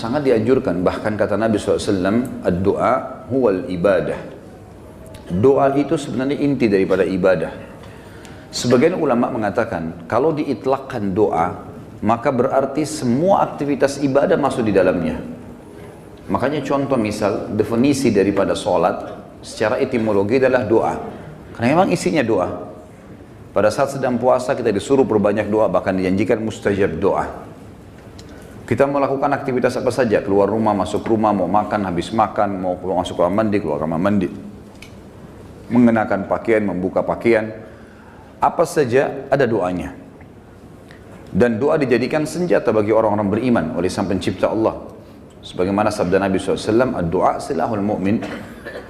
sangat dianjurkan. Bahkan kata Nabi SAW, ad-du'a huwal ibadah. Doa itu sebenarnya inti daripada ibadah. Sebagian ulama mengatakan, kalau diitlakkan doa, maka berarti semua aktivitas ibadah masuk di dalamnya. Makanya contoh misal, definisi daripada sholat, secara etimologi adalah doa. Karena memang isinya doa. Pada saat sedang puasa kita disuruh perbanyak doa, bahkan dijanjikan mustajab doa. Kita melakukan aktivitas apa saja, keluar rumah, masuk rumah, mau makan, habis makan, mau keluar masuk kamar mandi, keluar kamar mandi, mengenakan pakaian, membuka pakaian, apa saja ada doanya. Dan doa dijadikan senjata bagi orang-orang beriman oleh Sang Pencipta Allah. Sebagaimana sabda Nabi SAW, ad-du'a silahul mu'min.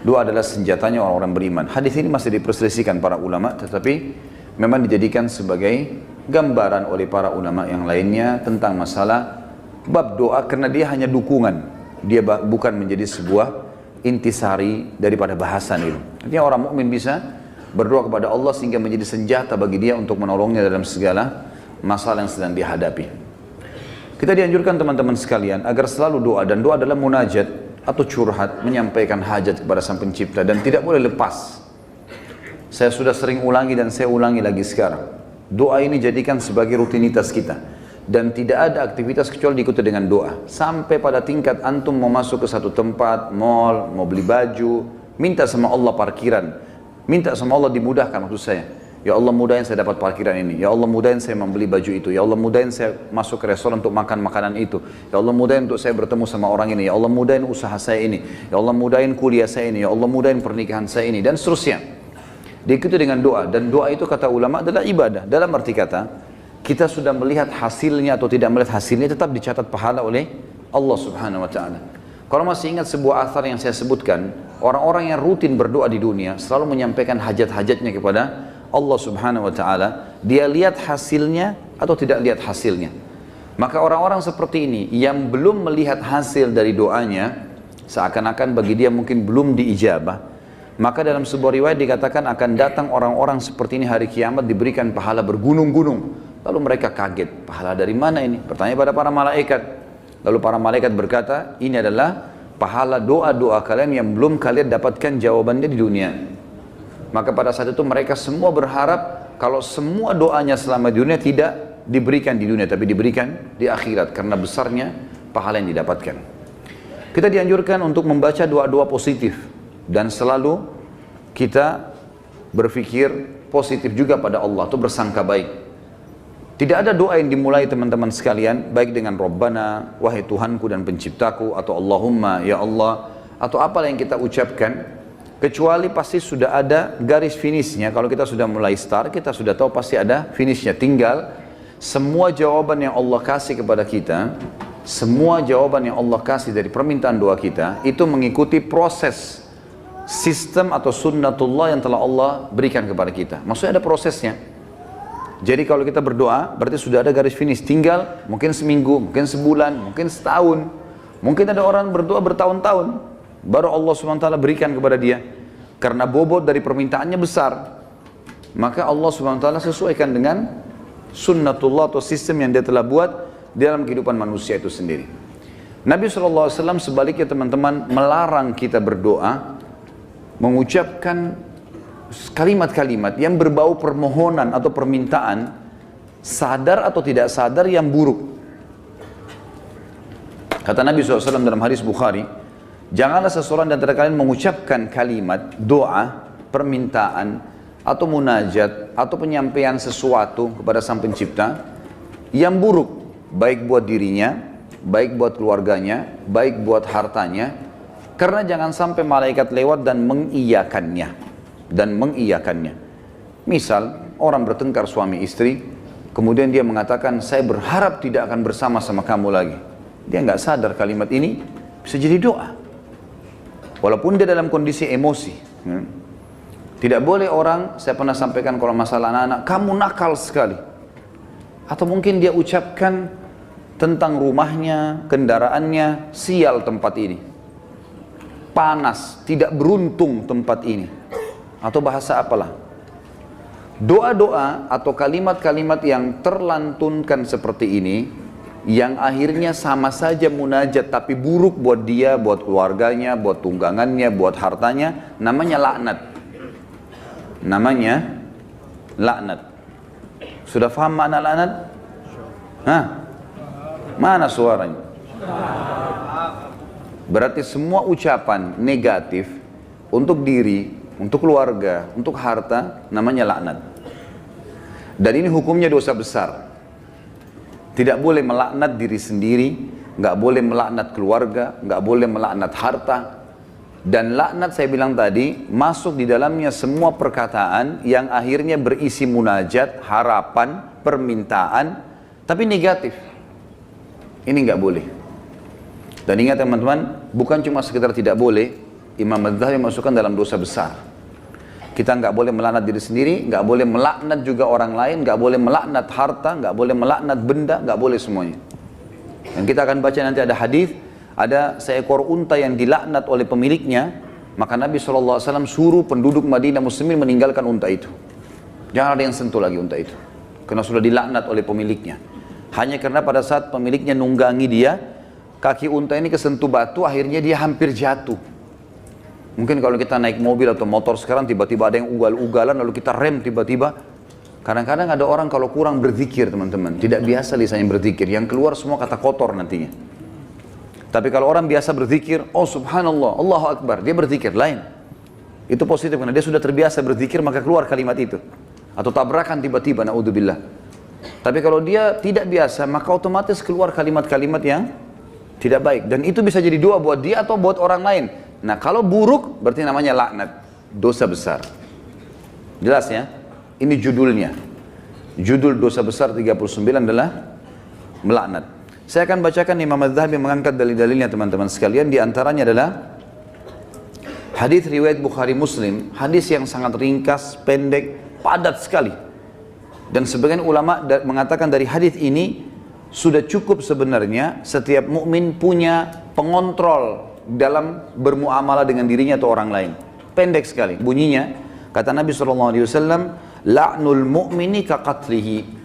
Doa adalah senjatanya orang-orang beriman. Hadis ini masih diperselisihkan para ulama, tetapi memang dijadikan sebagai gambaran oleh para ulama yang lainnya tentang masalah bab doa, karena dia hanya dukungan, dia bukan menjadi sebuah intisari daripada bahasan itu. Artinya orang mukmin bisa berdoa kepada Allah sehingga menjadi senjata bagi dia untuk menolongnya dalam segala masalah yang sedang dihadapi. Kita dianjurkan teman-teman sekalian agar selalu doa, dan doa adalah munajat atau curhat, menyampaikan hajat kepada Sang Pencipta, dan tidak boleh lepas. Saya sudah sering ulangi dan saya ulangi lagi sekarang. Doa ini jadikan sebagai rutinitas kita. Dan tidak ada aktivitas kecuali diikuti dengan doa. Sampai pada tingkat antum mau masuk ke satu tempat, mall, mau beli baju, minta sama Allah parkiran. Minta sama Allah dimudahkan, maksud saya. Ya Allah mudahin saya dapat parkiran ini. Ya Allah mudahin saya membeli baju itu. Ya Allah mudahin saya masuk ke restoran untuk makan makanan itu. Ya Allah mudahin untuk saya bertemu sama orang ini. Ya Allah mudahin usaha saya ini. Ya Allah mudahin kuliah saya ini. Ya Allah mudahin pernikahan saya ini. Dan seterusnya. Diikuti dengan doa. Dan doa itu kata ulama adalah ibadah. Dalam arti kata, kita sudah melihat hasilnya atau tidak melihat hasilnya, tetap dicatat pahala oleh Allah Subhanahu wa ta'ala. Kalau masih ingat sebuah athar yang saya sebutkan, orang-orang yang rutin berdoa di dunia selalu menyampaikan hajat-hajatnya kepada Allah Subhanahu wa ta'ala. Dia lihat hasilnya atau tidak lihat hasilnya. Maka orang-orang seperti ini yang belum melihat hasil dari doanya, seakan-akan bagi dia mungkin belum diijabah, maka dalam sebuah riwayat dikatakan akan datang orang-orang seperti ini hari kiamat diberikan pahala bergunung-gunung. Lalu mereka kaget, pahala dari mana ini? Bertanya pada para malaikat. Lalu para malaikat berkata, ini adalah pahala doa-doa kalian yang belum kalian dapatkan jawabannya di dunia. Maka pada saat itu mereka semua berharap kalau semua doanya selama di dunia tidak diberikan di dunia, tapi diberikan di akhirat, karena besarnya pahala yang didapatkan. Kita dianjurkan untuk membaca doa-doa positif, dan selalu kita berpikir positif juga pada Allah, atau bersangka baik. Tidak ada doa yang dimulai teman-teman sekalian, baik dengan Rabbana, wahai Tuhanku dan penciptaku, atau Allahumma, ya Allah, atau apalah yang kita ucapkan, kecuali pasti sudah ada garis finishnya. Kalau kita sudah mulai start, kita sudah tahu pasti ada finishnya. Tinggal semua jawaban yang Allah kasih kepada kita, semua jawaban yang Allah kasih dari permintaan doa kita, itu mengikuti proses sistem atau sunnatullah yang telah Allah berikan kepada kita. Maksudnya ada prosesnya. Jadi kalau kita berdoa, berarti sudah ada garis finish. Tinggal mungkin seminggu, mungkin sebulan, mungkin setahun. Mungkin ada orang berdoa bertahun-tahun, baru Allah SWT berikan kepada dia. Karena bobot dari permintaannya besar. Maka Allah SWT sesuaikan dengan sunnatullah atau sistem yang dia telah buat dalam kehidupan manusia itu sendiri. Nabi SAW sebaliknya teman-teman melarang kita berdoa, mengucapkan kalimat-kalimat yang berbau permohonan atau permintaan, sadar atau tidak sadar, yang buruk. Kata Nabi SAW dalam hadis Bukhari, janganlah seseorang di antara kalian mengucapkan kalimat doa, permintaan, atau munajat, atau penyampaian sesuatu kepada Sang Pencipta yang buruk, baik buat dirinya, baik buat keluarganya, baik buat hartanya, karena jangan sampai malaikat lewat dan mengiyakannya. Misal orang bertengkar suami istri, kemudian dia mengatakan, saya berharap tidak akan bersama sama kamu lagi. Dia nggak sadar kalimat ini bisa jadi doa, walaupun dia dalam kondisi emosi. Tidak boleh orang, saya pernah sampaikan kalau masalah anak-anak, kamu nakal sekali. Atau mungkin dia ucapkan tentang rumahnya, kendaraannya, sial tempat ini, panas, tidak beruntung tempat ini, atau bahasa apalah. Doa-doa atau kalimat-kalimat yang terlantunkan seperti ini, yang akhirnya sama saja munajat tapi buruk buat dia, buat keluarganya, buat tunggangannya, buat hartanya, namanya laknat. Namanya laknat. Sudah paham makna laknat? Hah? Mana suaranya? Berarti semua ucapan negatif untuk diri, untuk keluarga, untuk harta, namanya laknat. Dan ini hukumnya dosa besar. Tidak boleh melaknat diri sendiri, nggak boleh melaknat keluarga, nggak boleh melaknat harta. Dan laknat saya bilang tadi, masuk di dalamnya semua perkataan yang akhirnya berisi munajat, harapan, permintaan, tapi negatif. Ini nggak boleh. Dan ingat teman-teman, bukan cuma sekedar tidak boleh, Imam Adz-Dzahabi masukkan dalam dosa besar. Kita nggak boleh melaknat diri sendiri, nggak boleh melaknat juga orang lain, nggak boleh melaknat harta, nggak boleh melaknat benda, nggak boleh semuanya. Dan kita akan baca nanti ada hadis, ada seekor unta yang dilaknat oleh pemiliknya, maka Nabi SAW suruh penduduk Madinah Muslimin meninggalkan unta itu. Jangan ada yang sentuh lagi unta itu, karena sudah dilaknat oleh pemiliknya. Hanya karena pada saat pemiliknya nunggangi dia, kaki unta ini kesentuh batu, akhirnya dia hampir jatuh. Mungkin kalau kita naik mobil atau motor sekarang tiba-tiba ada yang ugal-ugalan lalu kita rem tiba-tiba. Kadang-kadang ada orang kalau kurang berzikir teman-teman, tidak biasa lisannya berzikir, yang keluar semua kata kotor nantinya. Tapi kalau orang biasa berzikir, oh subhanallah, Allahu Akbar, dia berzikir lain. Itu positif karena dia sudah terbiasa berzikir maka keluar kalimat itu. Atau tabrakan tiba-tiba, naudzubillah. Tapi kalau dia tidak biasa maka otomatis keluar kalimat-kalimat yang tidak baik. Dan itu bisa jadi doa buat dia atau buat orang lain. Nah kalau buruk berarti namanya laknat, dosa besar. Jelas ya? Ini judulnya. Judul dosa besar 39 adalah melaknat. Saya akan bacakan Imam Adz-Dzahabi mengangkat dalil-dalilnya teman-teman sekalian. Di antaranya adalah hadis riwayat Bukhari Muslim, hadis yang sangat ringkas, pendek, padat sekali. Dan sebagian ulama mengatakan dari hadis ini sudah cukup sebenarnya setiap mukmin punya pengontrol dalam bermuamalah dengan dirinya atau orang lain. Pendek sekali bunyinya, kata Nabi SAW, la'nul mu'mini kaqatlihi.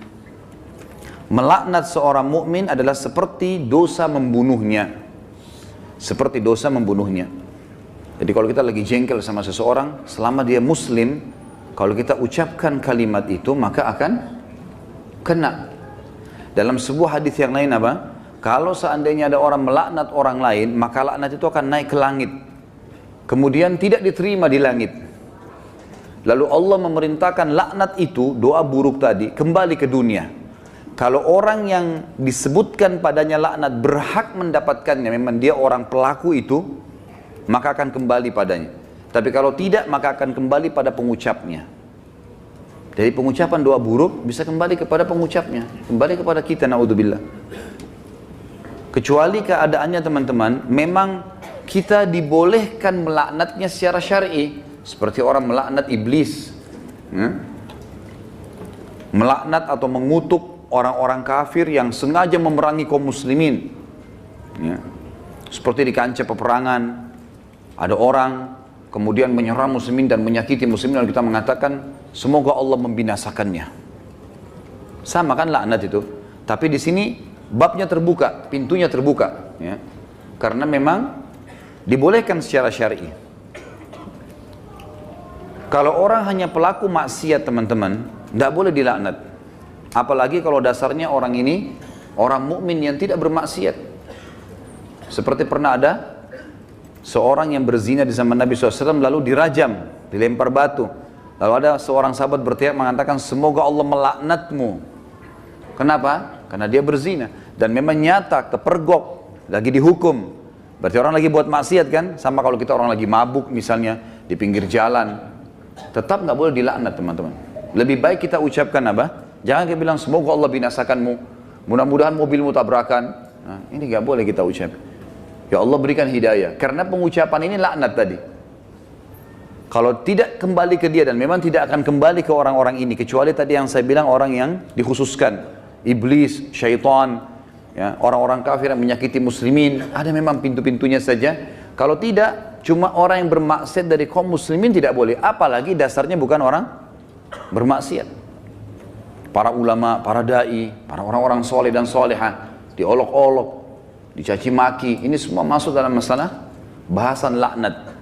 Melaknat seorang mukmin adalah seperti dosa membunuhnya. Seperti dosa membunuhnya. Jadi kalau kita lagi jengkel sama seseorang, selama dia muslim, kalau kita ucapkan kalimat itu maka akan kena. Dalam sebuah hadis yang lain apa? Kalau seandainya ada orang melaknat orang lain, maka laknat itu akan naik ke langit. Kemudian tidak diterima di langit. Lalu Allah memerintahkan laknat itu, doa buruk tadi, kembali ke dunia. Kalau orang yang disebutkan padanya laknat berhak mendapatkannya, memang dia orang pelaku itu, maka akan kembali padanya. Tapi kalau tidak, maka akan kembali pada pengucapnya. Jadi pengucapan doa buruk bisa kembali kepada pengucapnya, kembali kepada kita, naudzubillah. Kecuali keadaannya teman-teman, memang kita dibolehkan melaknatnya secara syar'i, seperti orang melaknat iblis, melaknat atau mengutuk orang-orang kafir yang sengaja memerangi kaum muslimin. Seperti di kancah peperangan, ada orang kemudian menyerang muslimin dan menyakiti muslimin, lalu kita mengatakan semoga Allah membinasakannya. Sama kan laknat itu, tapi di sini babnya terbuka, pintunya terbuka, ya. Karena memang dibolehkan secara syar'i. Kalau orang hanya pelaku maksiat teman-teman, tidak boleh dilaknat. Apalagi kalau dasarnya orang ini orang mukmin yang tidak bermaksiat. Seperti pernah ada seorang yang berzina di zaman Nabi SAW lalu dirajam, dilempar batu. Lalu ada seorang sahabat berteriak mengatakan semoga Allah melaknatmu. Kenapa? Karena dia berzina dan memang nyata kepergok, lagi dihukum. Berarti orang lagi buat maksiat kan? Sama kalau kita orang lagi mabuk misalnya di pinggir jalan, tetap nggak boleh dilaknat teman-teman. Lebih baik kita ucapkan apa? Jangan kita bilang semoga Allah binasakanmu, mudah-mudahan mobilmu tabrakan. Nah, ini nggak boleh kita ucap. Ya Allah berikan hidayah. Karena pengucapan ini laknat tadi. Kalau tidak kembali ke dia dan memang tidak akan kembali ke orang-orang ini, kecuali tadi yang saya bilang orang yang dikhususkan. Iblis, syaitan, ya, orang-orang kafir yang menyakiti muslimin, ada memang pintu-pintunya saja. Kalau tidak, cuma orang yang bermaksiat dari kaum muslimin tidak boleh. Apalagi dasarnya bukan orang bermaksiat. Para ulama, para da'i, para orang-orang soleh dan solehah, diolok-olok, dicaci maki. Ini semua masuk dalam masalah bahasan laknat.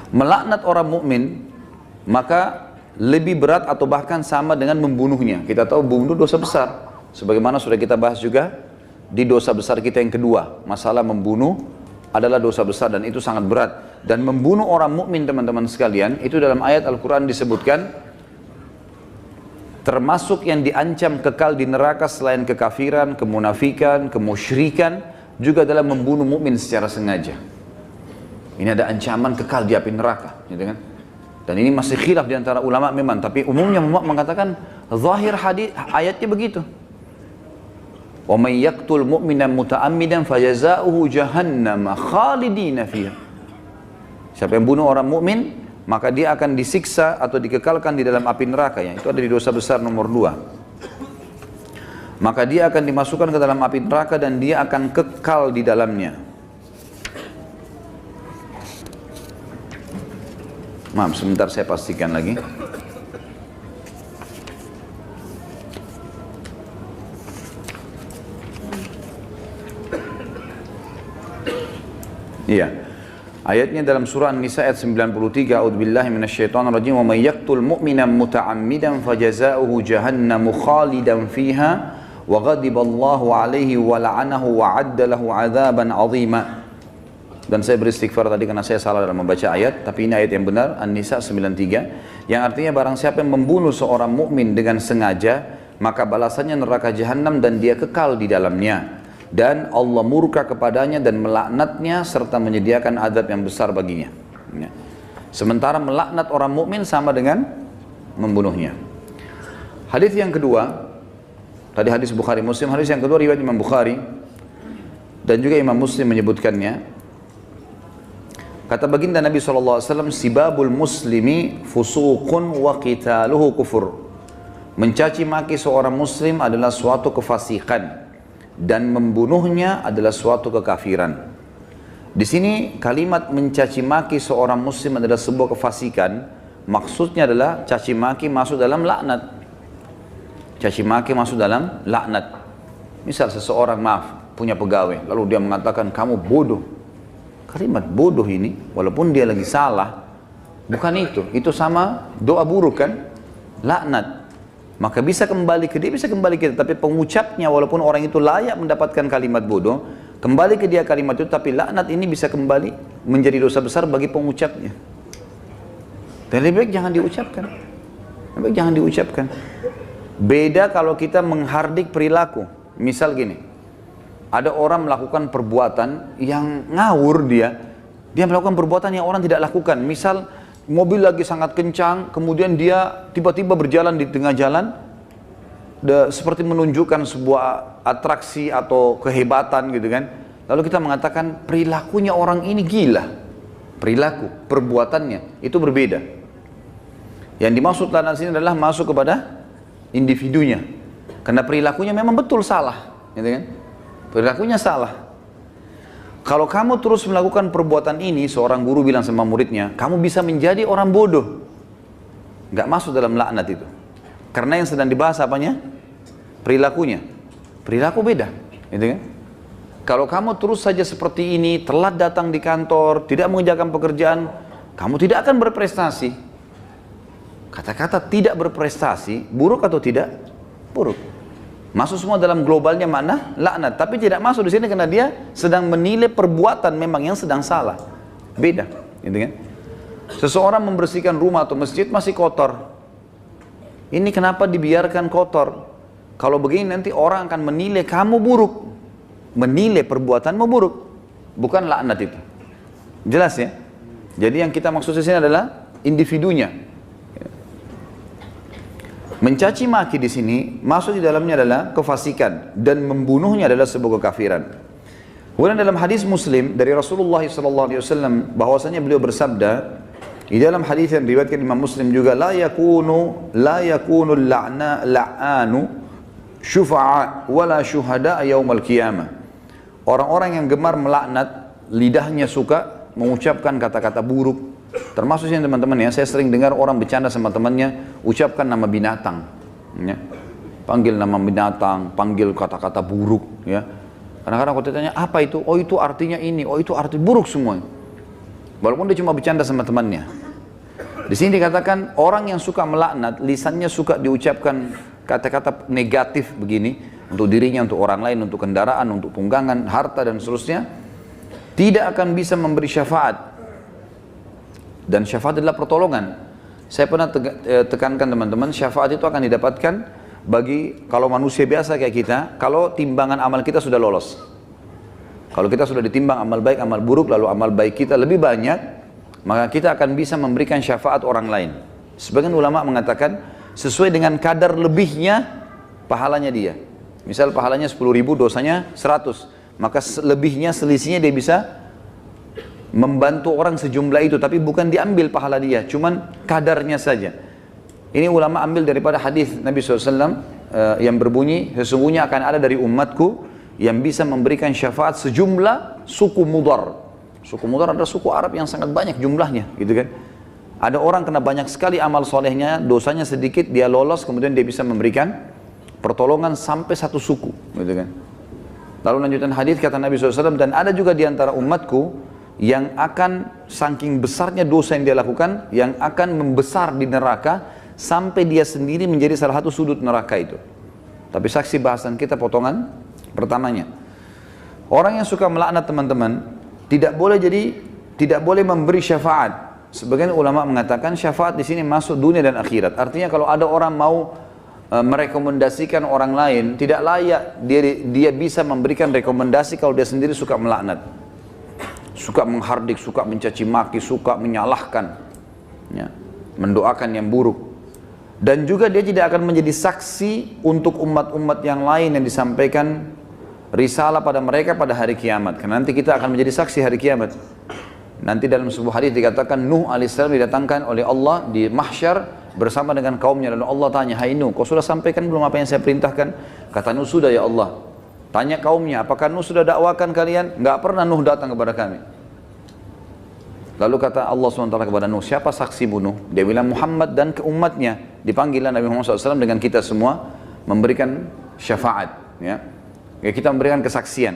Melaknat orang mukmin maka lebih berat atau bahkan sama dengan membunuhnya. Kita tahu membunuh dosa besar. Sebagaimana sudah kita bahas juga di dosa besar kita yang kedua, masalah membunuh adalah dosa besar dan itu sangat berat. Dan membunuh orang mukmin teman-teman sekalian, itu dalam ayat Al-Quran disebutkan termasuk yang diancam kekal di neraka selain kekafiran, kemunafikan, kemusyrikan, juga dalam membunuh mukmin secara sengaja. Ini ada ancaman kekal di api neraka, gitu kan? Dan ini masih khilaf di antara ulama memang, tapi umumnya ulama mengatakan zahir hadis ayatnya begitu. Wa may yaqtul mu'mina muta'ammidan fajazaohu jahannam khalidina fiha. Siapa yang bunuh orang mukmin, maka dia akan disiksa atau dikekalkan di dalam api neraka, ya. Itu ada di dosa besar nomor 2. Maka dia akan dimasukkan ke dalam api neraka dan dia akan kekal di dalamnya. Maaf, sebentar saya pastikan lagi. Iya. Ayatnya dalam surah An-Nisa ayat 93, A'udzubillahi minasyaitonir rajim, wa may yaqtul mu'mina muta'ammidan fajazaohu jahannamu khalidan fiha wa ghadiballahu alaihi wa la'anahu wa 'adda lahu 'adzaban 'azima. Dan saya beristighfar tadi karena saya salah dalam membaca ayat, tapi ini ayat yang benar, An-Nisa 93, yang artinya barang siapa yang membunuh seorang mukmin dengan sengaja, maka balasannya neraka jahanam dan dia kekal di dalamnya. Dan Allah murka kepadanya dan melaknatnya serta menyediakan azab yang besar baginya. Ya. Sementara melaknat orang mukmin sama dengan membunuhnya. Hadis yang kedua, tadi hadis Bukhari Muslim, hadis yang kedua riwayat Imam Bukhari dan juga Imam Muslim menyebutkannya. Kata baginda Nabi SAW, sibabul muslimi fusuqun wa qitaluhu kufur. Mencaci maki seorang muslim adalah suatu kefasikan dan membunuhnya adalah suatu kekafiran. Di sini kalimat mencaci maki seorang muslim adalah sebuah kefasikan, maksudnya adalah caci maki masuk dalam laknat. Caci maki masuk dalam laknat. Misal seseorang punya pegawai, lalu dia mengatakan kamu bodoh. Kalimat bodoh ini, walaupun dia lagi salah, bukan itu sama doa buruk kan, laknat. Maka bisa kembali ke dia, bisa kembali ke dia, tapi pengucapnya walaupun orang itu layak mendapatkan kalimat bodoh, kembali ke dia kalimat itu, tapi laknat ini bisa kembali menjadi dosa besar bagi pengucapnya. Dan lebih baik jangan diucapkan. Lebih baik jangan diucapkan. Beda kalau kita menghardik perilaku. Misal gini, ada orang melakukan perbuatan yang ngawur dia melakukan perbuatan yang orang tidak lakukan. Misal mobil lagi sangat kencang, kemudian dia tiba-tiba berjalan di tengah jalan, seperti menunjukkan sebuah atraksi atau kehebatan gitu kan. Lalu kita mengatakan perilakunya orang ini gila. Perilaku, perbuatannya itu berbeda. Yang dimaksud dalam sini adalah masuk kepada individunya. Karena perilakunya memang betul salah, gitu kan? Perilakunya salah. Kalau kamu terus melakukan perbuatan ini, seorang guru bilang sama muridnya, kamu bisa menjadi orang bodoh. Nggak masuk dalam laknat itu. Karena yang sedang dibahas apanya? Perilakunya. Perilaku beda, gitu kan? Kalau kamu terus saja seperti ini, telat datang di kantor, tidak mengerjakan pekerjaan, kamu tidak akan berprestasi. Kata-kata tidak berprestasi, buruk atau tidak? Buruk. Masuk semua dalam globalnya makna laknat, tapi tidak masuk di sini karena dia sedang menilai perbuatan memang yang sedang salah. Beda, gitu kan? Seseorang membersihkan rumah atau masjid masih kotor. Ini kenapa dibiarkan kotor? Kalau begini nanti orang akan menilai kamu buruk, menilai perbuatanmu buruk, bukan laknat itu. Jelas ya? Jadi yang kita maksud di sini adalah individunya. Mencaci maki di sini masuk di dalamnya adalah kefasikan dan membunuhnya adalah sebuah kekafiran. Kemudian dalam hadis Muslim dari Rasulullah SAW bahwasanya beliau bersabda di dalam hadis yang diriwayatkan Imam Muslim juga, la yakunu la'anu syufa'a wala syuhada yaumal qiyamah. Orang-orang yang gemar melaknat, lidahnya suka mengucapkan kata-kata buruk. Termasuk teman-teman ya, saya sering dengar orang bercanda sama temannya, ucapkan nama binatang. Ya. panggil nama binatang, panggil kata-kata buruk, ya. Kadang-kadang kalau ditanya, apa itu? Oh itu artinya ini, oh itu arti buruk semua. Walaupun dia cuma bercanda sama temannya. Di sini dikatakan orang yang suka melaknat, lisannya suka diucapkan kata-kata negatif begini untuk dirinya, untuk orang lain, untuk kendaraan, untuk tunggangan, harta dan seterusnya, tidak akan bisa memberi syafaat. Dan syafaat adalah pertolongan. Saya pernah tekankan teman-teman, syafaat itu akan didapatkan bagi kalau manusia biasa kayak kita, kalau timbangan amal kita sudah lolos. Kalau kita sudah ditimbang amal baik, amal buruk, lalu amal baik kita lebih banyak, maka kita akan bisa memberikan syafaat orang lain. Sebagian ulama mengatakan sesuai dengan kadar lebihnya pahalanya dia. Misal pahalanya 10.000, dosanya 100. Maka lebihnya, selisihnya dia bisa membantu orang sejumlah itu. Tapi bukan diambil pahala dia, cuman kadarnya saja. Ini ulama ambil daripada hadis Nabi SAW yang berbunyi, sesungguhnya akan ada dari umatku yang bisa memberikan syafaat sejumlah suku Mudar. Suku Mudar adalah suku Arab yang sangat banyak jumlahnya, gitu kan. Ada orang kena banyak sekali amal solehnya, dosanya sedikit, dia lolos, kemudian dia bisa memberikan pertolongan sampai satu suku, gitu kan. Lalu lanjutan hadis kata Nabi SAW, dan ada juga di antara umatku yang akan saking besarnya dosa yang dia lakukan, yang akan membesar di neraka sampai dia sendiri menjadi salah satu sudut neraka itu. Tapi saksi bahasan kita potongan pertamanya. Orang yang suka melaknat teman-teman, tidak boleh memberi syafaat. Sebagian ulama mengatakan syafaat di sini masuk dunia dan akhirat. Artinya kalau ada orang mau merekomendasikan orang lain, tidak layak dia bisa memberikan rekomendasi kalau dia sendiri suka melaknat, suka menghardik, suka mencaci maki, suka menyalahkan, ya, mendoakan yang buruk. Dan juga dia tidak akan menjadi saksi untuk umat-umat yang lain yang disampaikan risalah pada mereka pada hari kiamat. Karena nanti kita akan menjadi saksi hari kiamat. Nanti dalam sebuah hadis dikatakan Nuh alaihissalam didatangkan oleh Allah di mahsyar bersama dengan kaumnya. Lalu Allah tanya, hai Nuh, kau sudah sampaikan belum apa yang saya perintahkan? Kata Nuh, sudah ya Allah. Tanya kaumnya, apakah Nuh sudah dakwakan kalian? Enggak pernah Nuh datang kepada kami. Lalu kata Allah SWT kepada Nuh, siapa saksimu Nuh? Dia bilang Muhammad dan ke umatnya. Dipanggillah Nabi Muhammad SAW dengan kita semua memberikan syafaat, ya. Ya, kita memberikan kesaksian,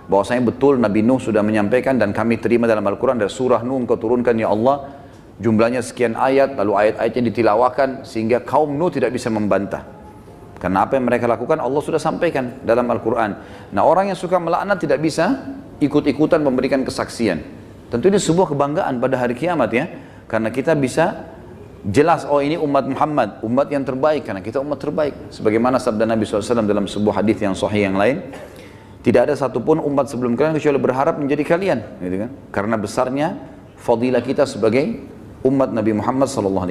bahwasanya betul Nabi Nuh sudah menyampaikan dan kami terima dalam Al-Quran dari surah Nuh engkau turunkan ya Allah, jumlahnya sekian ayat, lalu ayat-ayatnya ditilawakan sehingga kaum Nuh tidak bisa membantah. Karena apa yang mereka lakukan Allah sudah sampaikan dalam Al-Quran. Nah, orang yang suka melaknat tidak bisa ikut-ikutan memberikan kesaksian. Tentu ini sebuah kebanggaan pada hari kiamat, ya, karena kita bisa jelas, oh ini umat Muhammad, umat yang terbaik, karena kita umat terbaik. Sebagaimana sabda Nabi SAW dalam sebuah hadis yang sahih yang lain, tidak ada satupun umat sebelum kalian kecuali berharap menjadi kalian, gitu kan? Karena besarnya fadilah kita sebagai umat Nabi Muhammad SAW.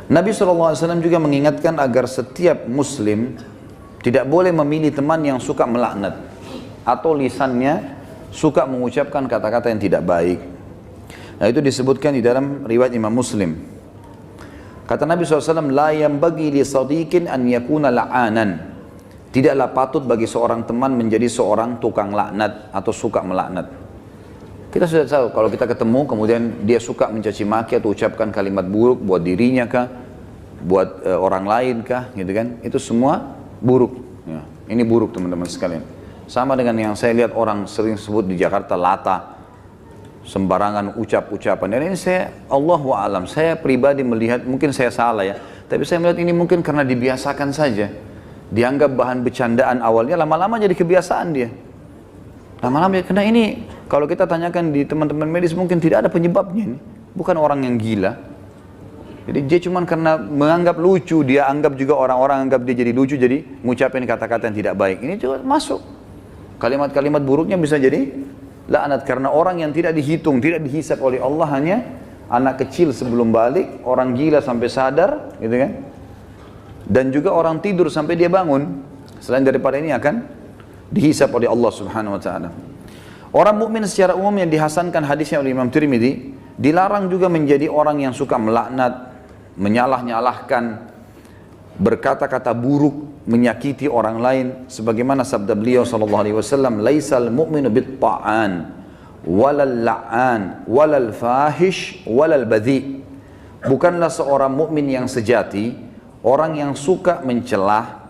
Nabi SAW juga mengingatkan agar setiap muslim tidak boleh memilih teman yang suka melaknat atau lisannya suka mengucapkan kata-kata yang tidak baik. Nah, itu disebutkan di dalam riwayat Imam Muslim. Kata Nabi SAW, la yanbaghi li sadiqin an yakuna la'anan. Tidaklah patut bagi seorang teman menjadi seorang tukang laknat atau suka melaknat. Kita sudah tahu kalau kita ketemu kemudian dia suka mencaci maki atau ucapkan kalimat buruk buat dirinya kah, buat orang lain kah, gitu kan? Itu semua buruk. Ya, ini buruk teman-teman sekalian. Sama dengan yang saya lihat orang sering sebut di Jakarta lata, sembarangan ucap-ucapan. Dan ini saya, Allahu a'lam, saya pribadi melihat, mungkin saya salah ya, tapi saya melihat ini mungkin karena dibiasakan saja. Dianggap bahan bercandaan awalnya, lama-lama jadi kebiasaan dia. Lama-lama, karena ini kalau kita tanyakan di teman-teman medis mungkin tidak ada penyebabnya ini. Bukan orang yang gila. Jadi dia cuma karena menganggap lucu, dia anggap juga orang-orang anggap dia jadi lucu, jadi ngucapin kata-kata yang tidak baik. Ini juga masuk. Kalimat-kalimat buruknya bisa jadi laknat karena orang yang tidak dihitung, tidak dihisab oleh Allah, hanya anak kecil sebelum balik, orang gila sampai sadar, gitu kan? Dan juga orang tidur sampai dia bangun. Selain daripada ini akan dihisab oleh Allah Subhanahu wa taala. Orang mukmin secara umum yang dihasankan hadisnya oleh Imam Tirmidzi, dilarang juga menjadi orang yang suka melaknat, menyalah-nyalahkan, berkata-kata buruk, menyakiti orang lain, sebagaimana sabda beliau sallallahu alaihi wasallam, laisal mu'minu bit-ta'an walal la'an walal fahish walal badhi. Bukanlah seorang mukmin yang sejati Orang yang suka mencelah,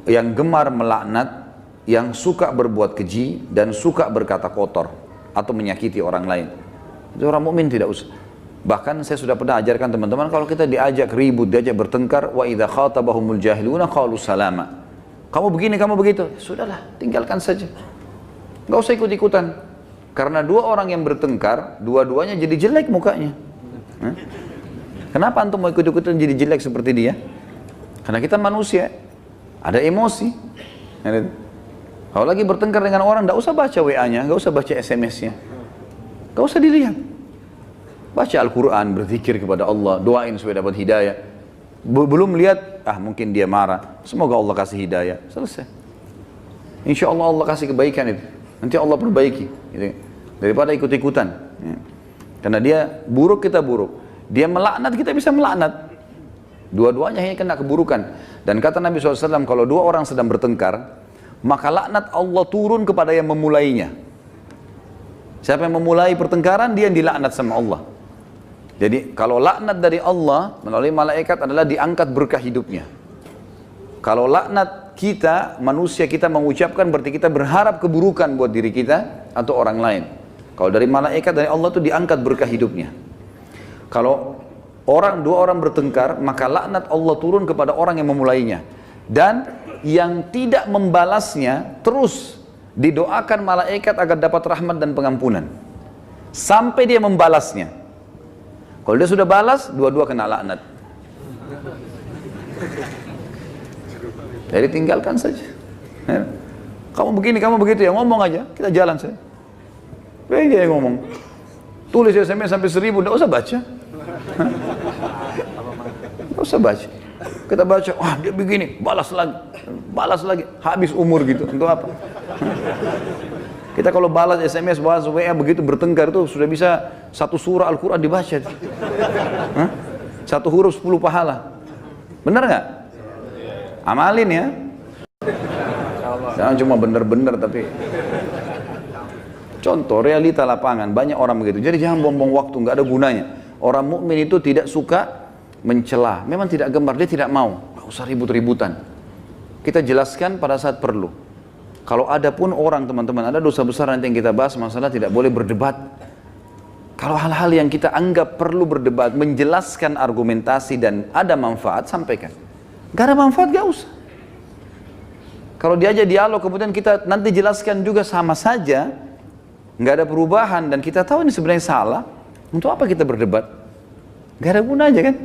yang gemar melaknat, yang suka berbuat keji, dan suka berkata kotor atau menyakiti orang lain. Itu orang mukmin tidak usah. Bahkan saya sudah pernah ajarkan teman-teman, kalau kita diajak ribut, diajak bertengkar, wa idza khatabahumul jahiluna qalu salama. Kamu begini, kamu begitu. Sudahlah, tinggalkan saja. Enggak usah ikut-ikutan. Karena dua orang yang bertengkar, dua-duanya jadi jelek mukanya. Kenapa antum mau ikut-ikutan jadi jelek seperti dia? Karena kita manusia, ada emosi. Kalau lagi bertengkar dengan orang, tidak usah baca WA-nya, tidak usah baca SMS-nya, tidak usah dilihat. Baca Al-Quran, berzikir kepada Allah, doain supaya dapat hidayah. Belum lihat, mungkin dia marah, semoga Allah kasih hidayah, selesai. Insya Allah Allah kasih kebaikan itu, nanti Allah perbaiki. Gitu. Daripada ikut-ikutan. Ya. Karena dia buruk, kita buruk. Dia melaknat, kita bisa melaknat. Dua-duanya hanya kena keburukan. Dan kata Nabi SAW, kalau dua orang sedang bertengkar, maka laknat Allah turun kepada yang memulainya. Siapa yang memulai pertengkaran, dia yang dilaknat sama Allah. Jadi kalau laknat dari Allah melalui malaikat adalah diangkat berkah hidupnya. Kalau laknat kita, manusia kita mengucapkan, berarti kita berharap keburukan buat diri kita atau orang lain. Kalau dari malaikat, dari Allah itu diangkat berkah hidupnya. Kalau dua orang bertengkar, maka laknat Allah turun kepada orang yang memulainya. Dan yang tidak membalasnya terus didoakan malaikat agar dapat rahmat dan pengampunan sampai dia membalasnya. Kalau dia sudah balas, dua-dua kena laknat. Jadi tinggalkan saja. Ya. Kamu begini, kamu begitu ya, ngomong aja, kita jalan saja. Baik dia yang ngomong. Tulis SMS sampai 1000, tidak usah baca. Tidak usah baca. Kita baca, wah dia begini, balas lagi, habis umur gitu. Untuk apa? Kita kalau balas SMS, balas WA begitu bertengkar itu sudah bisa satu surah Al-Quran dibaca. Satu huruf 10 pahala. Benar nggak? Amalin ya. Jangan cuma bener-bener tapi. Contoh realita lapangan, banyak orang begitu. Jadi jangan buang-buang waktu, nggak ada gunanya. Orang mukmin itu tidak suka mencela, memang tidak gemar, dia tidak mau. Nggak usah ribut-ributan. Kita jelaskan pada saat perlu. Kalau ada pun orang teman-teman, ada dosa besar nanti yang kita bahas, masalah tidak boleh berdebat. Kalau hal-hal yang kita anggap perlu berdebat, menjelaskan argumentasi dan ada manfaat, sampaikan. Gak ada manfaat, gak usah. Kalau diajak dialog, kemudian kita nanti jelaskan juga sama saja, gak ada perubahan, dan kita tahu ini sebenarnya salah, untuk apa kita berdebat? Gak ada gunanya kan?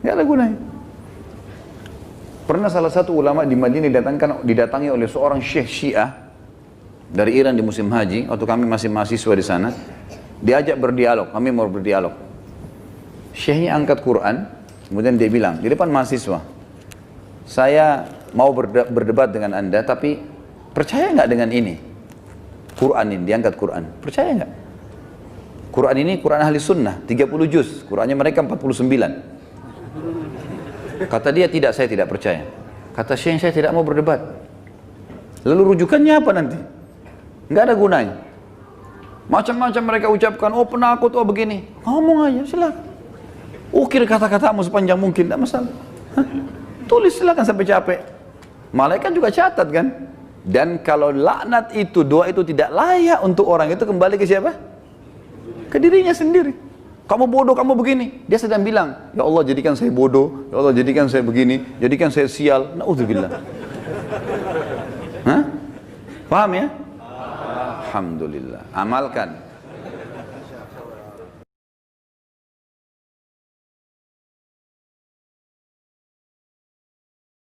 Gak ada gunanya. Pernah salah satu ulama di Madinah didatangi oleh seorang syekh Syiah dari Iran di musim haji, waktu kami masih mahasiswa di sana. Diajak berdialog, kami mau berdialog. Syekhnya angkat Quran, kemudian dia bilang di depan mahasiswa, saya mau berdebat dengan anda, tapi percaya nggak dengan ini? Quran ini, diangkat Quran, percaya nggak? Quran ini Quran ahli sunnah, 30 juz, Qurannya mereka 49. Kata dia, tidak, saya tidak percaya. Kata Syekh, saya tidak mau berdebat. Lalu rujukannya apa nanti? Nggak ada gunanya. Macam-macam mereka ucapkan, oh penakut, oh begini. Ngomong aja, silakan. Ukir kata-katamu sepanjang mungkin, tidak masalah. Tulis silakan sampai capek. Malaikat juga catat kan. Dan kalau laknat itu, doa itu tidak layak untuk orang itu, kembali ke siapa? Ke dirinya sendiri. Kamu bodoh, kamu begini. Dia sedang bilang, ya Allah jadikan saya bodoh, ya Allah jadikan saya begini, jadikan saya sial. Na'udzubillah. Hah? Paham ya? Alhamdulillah. Amalkan.